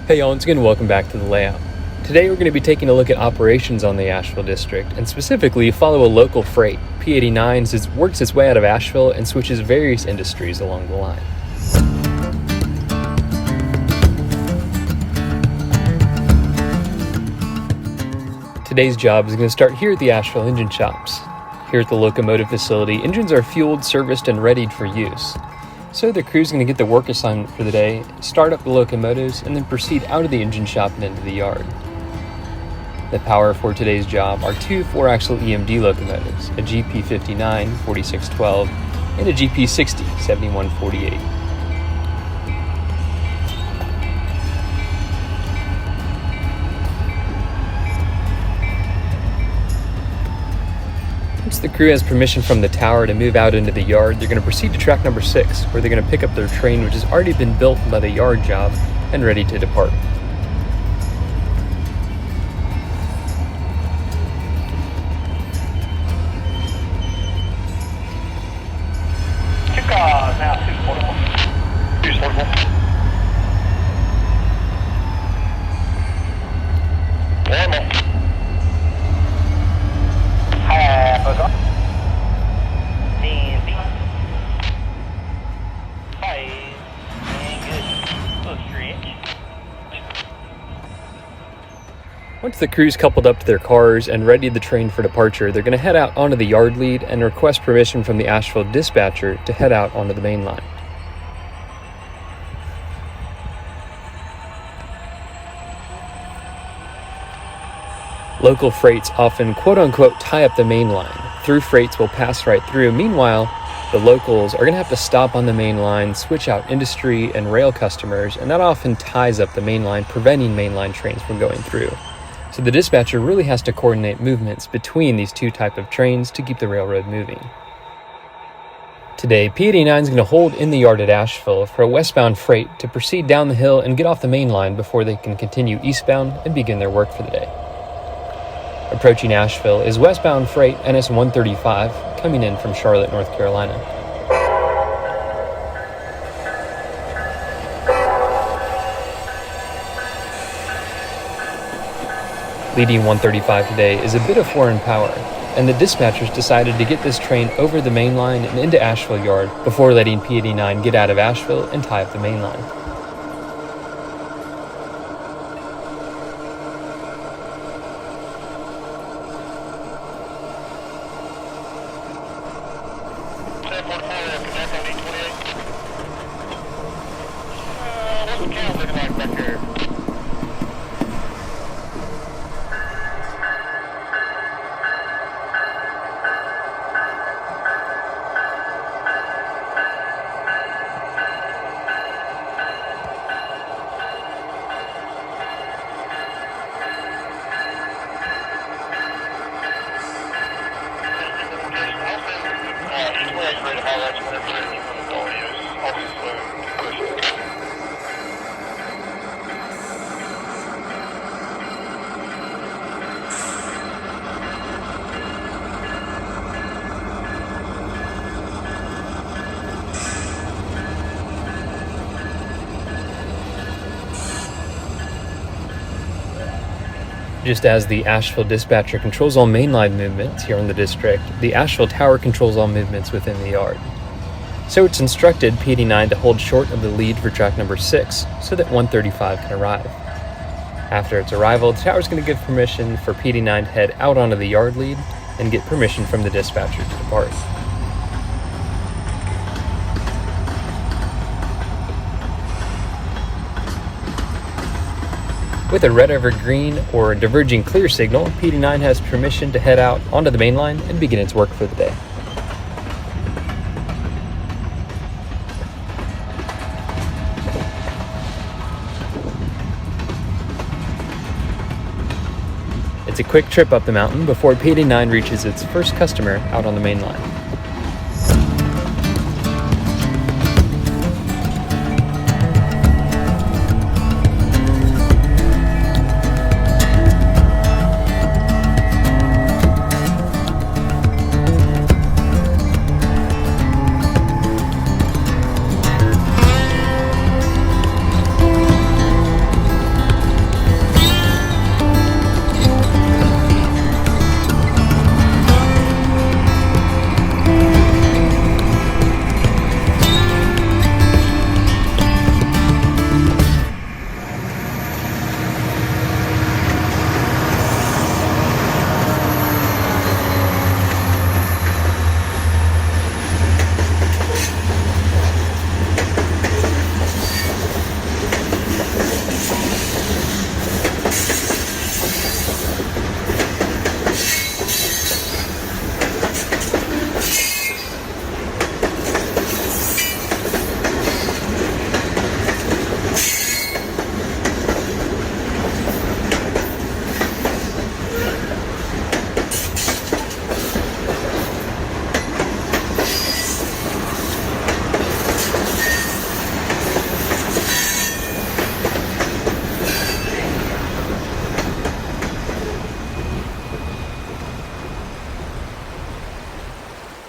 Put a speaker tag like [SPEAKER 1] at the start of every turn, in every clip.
[SPEAKER 1] Hey y'all, once again, welcome back to The Layout. Today we're going to be taking a look at operations on the Asheville District, and specifically follow a local freight. P89 works its way out of Asheville and switches various industries along the line. Today's job is going to start here at the Asheville Engine Shops. Here at the locomotive facility, engines are fueled, serviced, and readied for use. So the crew's going to get the work assignment for the day, start up the locomotives, and then proceed out of the engine shop and into the yard. The power for today's job are two 4-axle EMD locomotives, a GP59 4612 and a GP60 7148. Once the crew has permission from the tower to move out into the yard, they're going to proceed to track number 6, where they're going to pick up their train, which has already been built by the yard job and ready to depart. Once the crew's coupled up to their cars and readied the train for departure, they're going to head out onto the yard lead and request permission from the Asheville dispatcher to head out onto the main line. Local freights often quote-unquote tie up the main line. Through freights will pass right through. Meanwhile, the locals are going to have to stop on the main line, switch out industry and rail customers, and that often ties up the main line, preventing mainline trains from going through. So the dispatcher really has to coordinate movements between these two types of trains to keep the railroad moving. Today, P89 is going to hold in the yard at Asheville for a westbound freight to proceed down the hill and get off the main line before they can continue eastbound and begin their work for the day. Approaching Asheville is westbound freight NS 135 coming in from Charlotte, North Carolina. Leading 135 today is a bit of foreign power, and the dispatchers decided to get this train over the main line and into Asheville Yard before letting P89 get out of Asheville and tie up the main line. Just as the Asheville dispatcher controls all mainline movements here in the district, the Asheville tower controls all movements within the yard. So it's instructed P89 to hold short of the lead for track number 6 so that 135 can arrive. After its arrival, the tower is going to give permission for P89 to head out onto the yard lead and get permission from the dispatcher to depart. With a red over green or a diverging clear signal, P89 has permission to head out onto the main line and begin its work for the day. It's a quick trip up the mountain before P89 reaches its first customer out on the main line.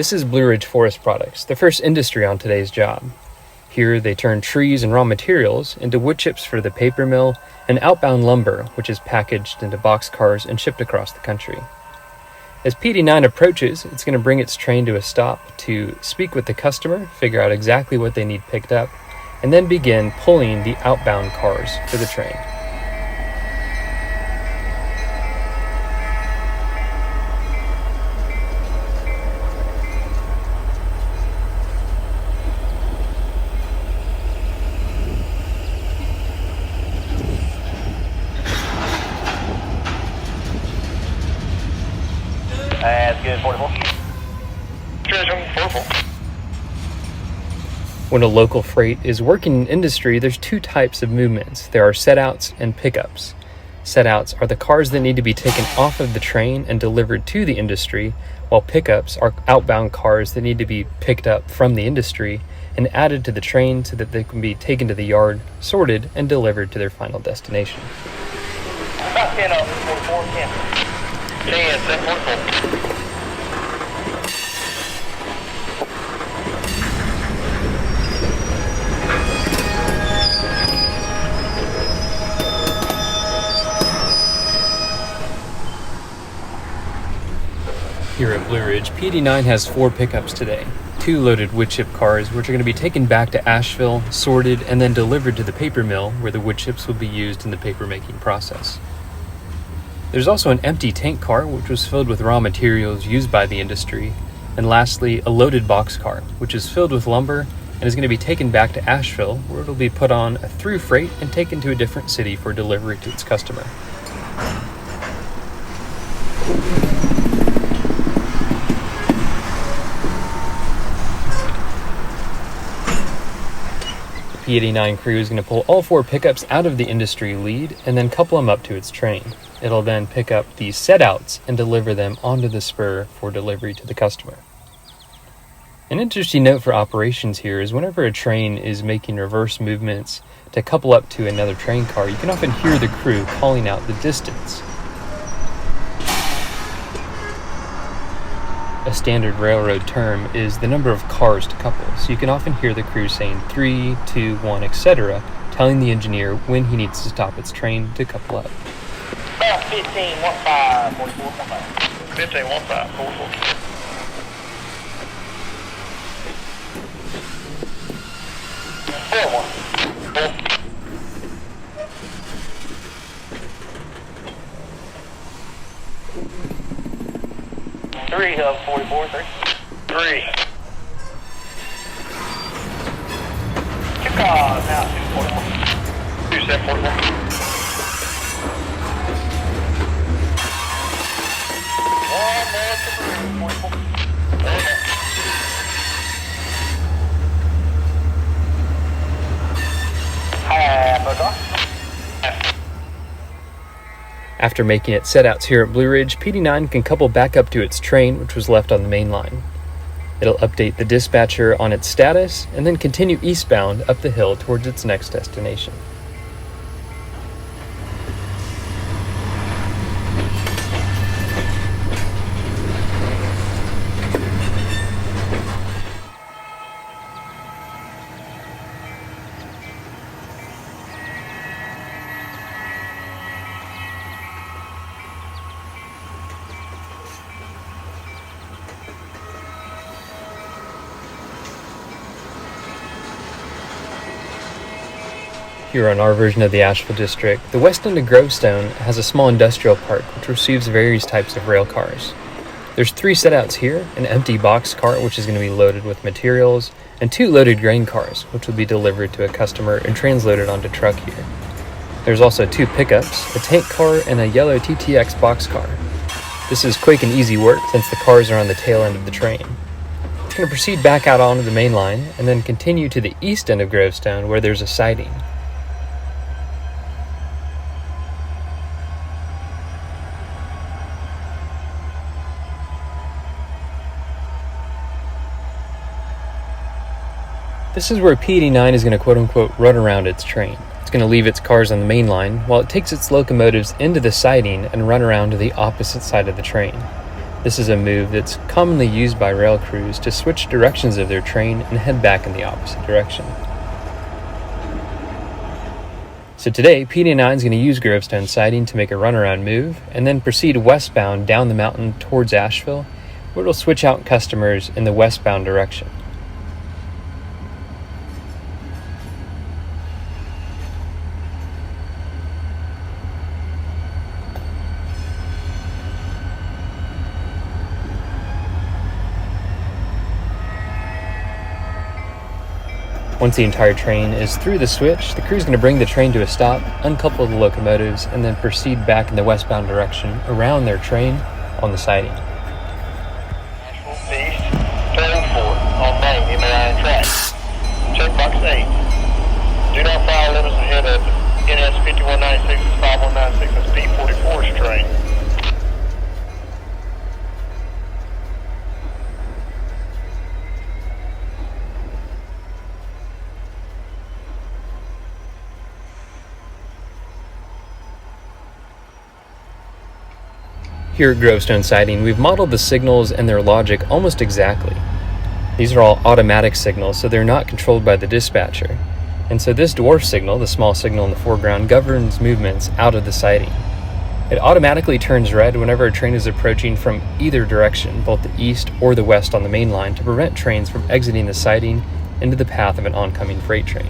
[SPEAKER 1] This is Blue Ridge Forest Products, the first industry on today's job. Here they turn trees and raw materials into wood chips for the paper mill and outbound lumber, which is packaged into boxcars and shipped across the country. As PD9 approaches, it's going to bring its train to a stop to speak with the customer, figure out exactly what they need picked up, and then begin pulling the outbound cars for the train.
[SPEAKER 2] That's good, 44. Transition, 44.
[SPEAKER 1] When a local freight is working in industry, there's two types of movements. There are setouts and pickups. Setouts are the cars that need to be taken off of the train and delivered to the industry, while pickups are outbound cars that need to be picked up from the industry and added to the train so that they can be taken to the yard, sorted, and delivered to their final destination.
[SPEAKER 2] About 10 up, 44, 10. 10, 744.
[SPEAKER 1] Here at Blue Ridge, PD9 has 4 pickups today. 2 loaded wood chip cars, which are going to be taken back to Asheville, sorted, and then delivered to the paper mill, where the wood chips will be used in the paper making process. There's also an empty tank car, which was filled with raw materials used by the industry. And lastly, a loaded box car, which is filled with lumber and is going to be taken back to Asheville, where it'll be put on a through freight and taken to a different city for delivery to its customer. The P89 crew is going to pull all 4 pickups out of the industry lead and then couple them up to its train. It'll then pick up the setouts and deliver them onto the spur for delivery to the customer. An interesting note for operations here is whenever a train is making reverse movements to couple up to another train car, you can often hear the crew calling out the distance. A standard railroad term is the number of cars to couple, so you can often hear the crew saying 3, 2, 1, etc., telling the engineer when he needs to stop its train to couple up.
[SPEAKER 2] About 15, 15, 44, 15. 15, 15, 44. Three of 44, 3. 3. 2 cars now, 244. 2, 744.
[SPEAKER 1] After making its setouts here at Blue Ridge, PD9 can couple back up to its train, which was left on the main line. It'll update the dispatcher on its status and then continue eastbound up the hill towards its next destination. Here on our version of the Asheville District, the west end of Grovestone has a small industrial park which receives various types of rail cars. There's 3 setouts here, an empty box car which is going to be loaded with materials, and 2 loaded grain cars which will be delivered to a customer and transloaded onto truck here. There's also 2 pickups, a tank car, and a yellow TTX box car. This is quick and easy work since the cars are on the tail end of the train. It's going to proceed back out onto the main line and then continue to the east end of Grovestone where there's a siding. This is where PD9 is going to quote-unquote run around its train. It's going to leave its cars on the main line while it takes its locomotives into the siding and run around to the opposite side of the train. This is a move that's commonly used by rail crews to switch directions of their train and head back in the opposite direction. So today, PD9 is going to use Grovestone siding to make a runaround move and then proceed westbound down the mountain towards Asheville, where it'll switch out customers in the westbound direction. Once the entire train is through the switch, the crew is going to bring the train to a stop, uncouple the locomotives, and then proceed back in the westbound direction around their train on the siding.
[SPEAKER 2] Asheville East, turn 4 on Main, MAI track. Checkbox 8. Do not follow limits ahead of NS 5196 is 5196 is P44's train.
[SPEAKER 1] Here at Grovestone Siding, we've modeled the signals and their logic almost exactly. These are all automatic signals, so they're not controlled by the dispatcher. And so this dwarf signal, the small signal in the foreground, governs movements out of the siding. It automatically turns red whenever a train is approaching from either direction, both the east or the west on the main line, to prevent trains from exiting the siding into the path of an oncoming freight train.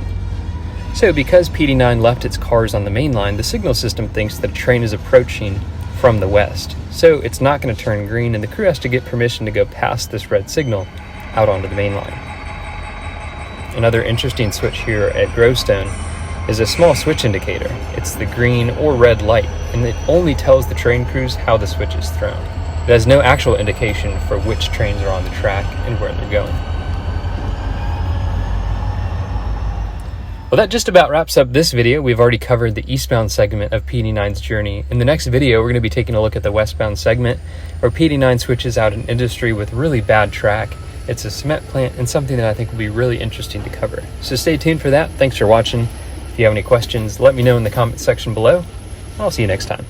[SPEAKER 1] So because PD9 left its cars on the main line, the signal system thinks that a train is approaching from the west. So it's not going to turn green, and the crew has to get permission to go past this red signal out onto the main line. Another interesting switch here at Grovestone is a small switch indicator. It's the green or red light, and it only tells the train crews how the switch is thrown. It has no actual indication for which trains are on the track and where they're going. Well, that just about wraps up this video. We've already covered the eastbound segment of PD9's journey. In the next video, we're going to be taking a look at the westbound segment, where PD9 switches out an industry with really bad track. It's a cement plant and something that I think will be really interesting to cover. So stay tuned for that. Thanks for watching. If you have any questions, let me know in the comment section below. I'll see you next time.